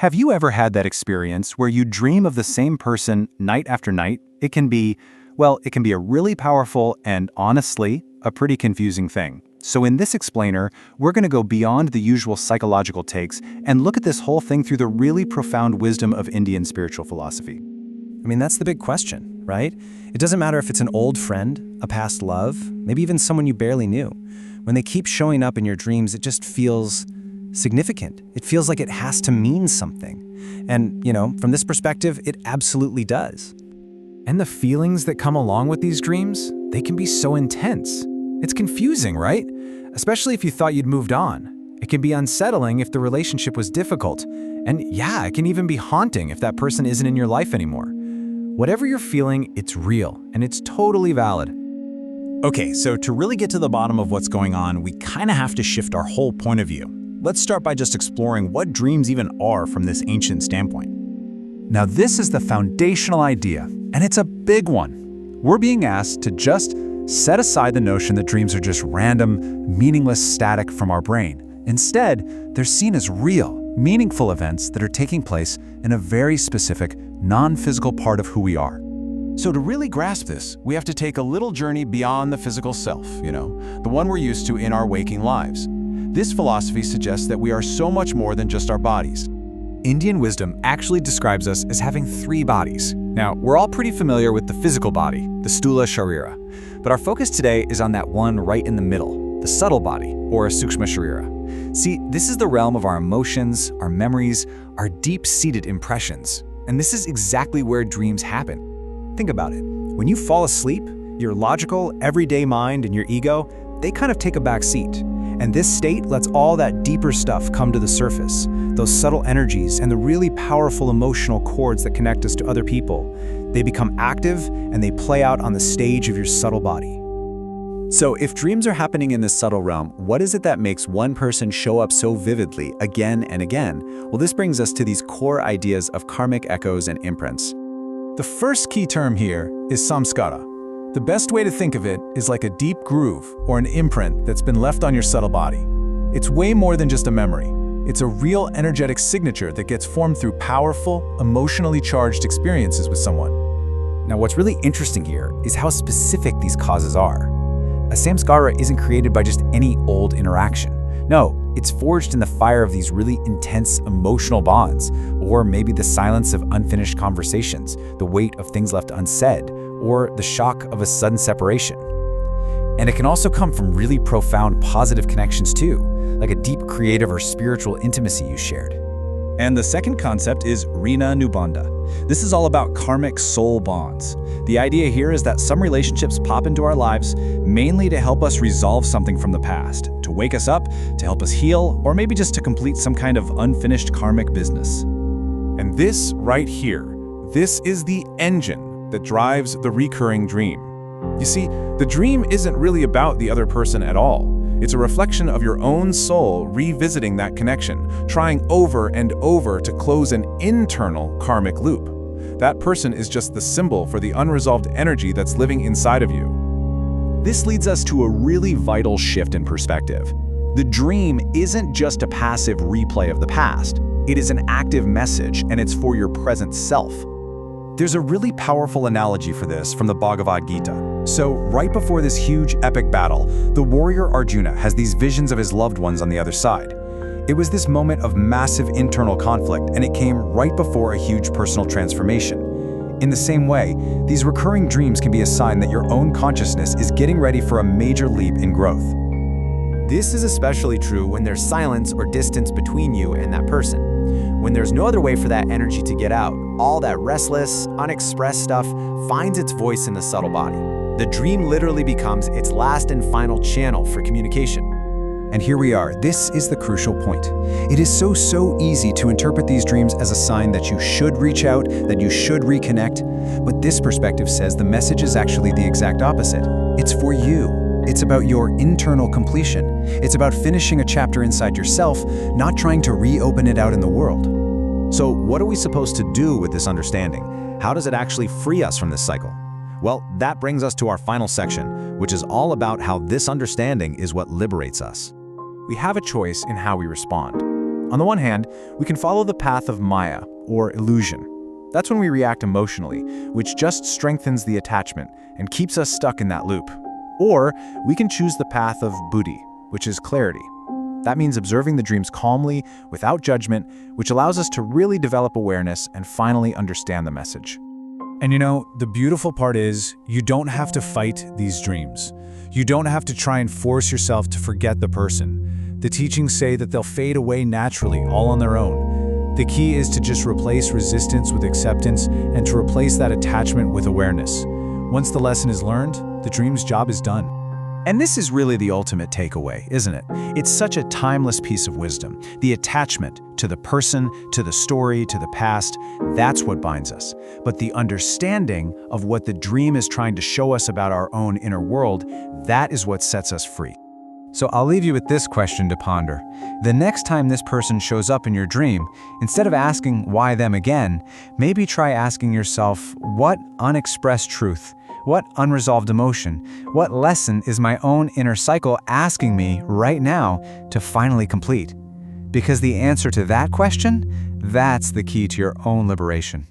Have you ever had that experience where you dream of the same person night after night? It can be, well, it can be a really powerful and honestly, a pretty confusing thing. So in this explainer, we're going to go beyond the usual psychological takes and look at this whole thing through the really profound wisdom of Indian spiritual philosophy. I mean, that's the big question, right? It doesn't matter if it's an old friend, a past love, maybe even someone you barely knew. When they keep showing up in your dreams, it just feels significant. It feels like it has to mean something. And, from this perspective, it absolutely does. And the feelings that come along with these dreams, they can be so intense. It's confusing, right? Especially if you thought you'd moved on. It can be unsettling if the relationship was difficult. And yeah, it can even be haunting if that person isn't in your life anymore. Whatever you're feeling, it's real, and it's totally valid. Okay, so to really get to the bottom of what's going on, we kind of have to shift our whole point of view. Let's start by just exploring what dreams even are from this ancient standpoint. Now this is the foundational idea, and it's a big one. We're being asked to just set aside the notion that dreams are just random, meaningless static from our brain. Instead, they're seen as real, meaningful events that are taking place in a very specific, non-physical part of who we are. So to really grasp this, we have to take a little journey beyond the physical self, the one we're used to in our waking lives. This philosophy suggests that we are so much more than just our bodies. Indian wisdom actually describes us as having 3 bodies. Now, we're all pretty familiar with the physical body, the Sthula Sharira, but our focus today is on that one right in the middle, the subtle body, or Sukshma Sharira. See, this is the realm of our emotions, our memories, our deep-seated impressions, and this is exactly where dreams happen. Think about it. When you fall asleep, your logical, everyday mind and your ego, they kind of take a back seat. And this state lets all that deeper stuff come to the surface, those subtle energies and the really powerful emotional chords that connect us to other people. They become active and they play out on the stage of your subtle body. So if dreams are happening in this subtle realm, what is it that makes one person show up so vividly again and again? Well, this brings us to these core ideas of karmic echoes and imprints. The first key term here is samskara. The best way to think of it is like a deep groove or an imprint that's been left on your subtle body. It's way more than just a memory. It's a real energetic signature that gets formed through powerful, emotionally charged experiences with someone. Now, what's really interesting here is how specific these causes are. A samskara isn't created by just any old interaction. No, it's forged in the fire of these really intense emotional bonds, or maybe the silence of unfinished conversations, the weight of things left unsaid, or the shock of a sudden separation. And it can also come from really profound positive connections too, like a deep creative or spiritual intimacy you shared. And the second concept is Rinanubandha. This is all about karmic soul bonds. The idea here is that some relationships pop into our lives mainly to help us resolve something from the past, to wake us up, to help us heal, or maybe just to complete some kind of unfinished karmic business. And this right here, this is the engine that drives the recurring dream. You see, the dream isn't really about the other person at all. It's a reflection of your own soul revisiting that connection, trying over and over to close an internal karmic loop. That person is just the symbol for the unresolved energy that's living inside of you. This leads us to a really vital shift in perspective. The dream isn't just a passive replay of the past. It is an active message, and it's for your present self. There's a really powerful analogy for this from the Bhagavad Gita. So right before this huge epic battle, the warrior Arjuna has these visions of his loved ones on the other side. It was this moment of massive internal conflict, and it came right before a huge personal transformation. In the same way, these recurring dreams can be a sign that your own consciousness is getting ready for a major leap in growth. This is especially true when there's silence or distance between you and that person. When there's no other way for that energy to get out, all that restless, unexpressed stuff finds its voice in the subtle body. The dream literally becomes its last and final channel for communication. And here we are. This is the crucial point. It is so easy to interpret these dreams as a sign that you should reach out, that you should reconnect. But this perspective says the message is actually the exact opposite. It's for you. It's about your internal completion. It's about finishing a chapter inside yourself, not trying to reopen it out in the world. So what are we supposed to do with this understanding? How does it actually free us from this cycle? Well, that brings us to our final section, which is all about how this understanding is what liberates us. We have a choice in how we respond. On the one hand, we can follow the path of Maya, or illusion. That's when we react emotionally, which just strengthens the attachment and keeps us stuck in that loop. Or we can choose the path of Buddhi, which is clarity. That means observing the dreams calmly, without judgment, which allows us to really develop awareness and finally understand the message. And you know, the beautiful part is, you don't have to fight these dreams. You don't have to try and force yourself to forget the person. The teachings say that they'll fade away naturally, all on their own. The key is to just replace resistance with acceptance and to replace that attachment with awareness. Once the lesson is learned, the dream's job is done. And this is really the ultimate takeaway, isn't it? It's such a timeless piece of wisdom. The attachment to the person, to the story, to the past, that's what binds us. But the understanding of what the dream is trying to show us about our own inner world, that is what sets us free. So I'll leave you with this question to ponder. The next time this person shows up in your dream, instead of asking why them again, maybe try asking yourself, what unexpressed truth, what unresolved emotion, what lesson is my own inner cycle asking me right now to finally complete? Because the answer to that question, that's the key to your own liberation.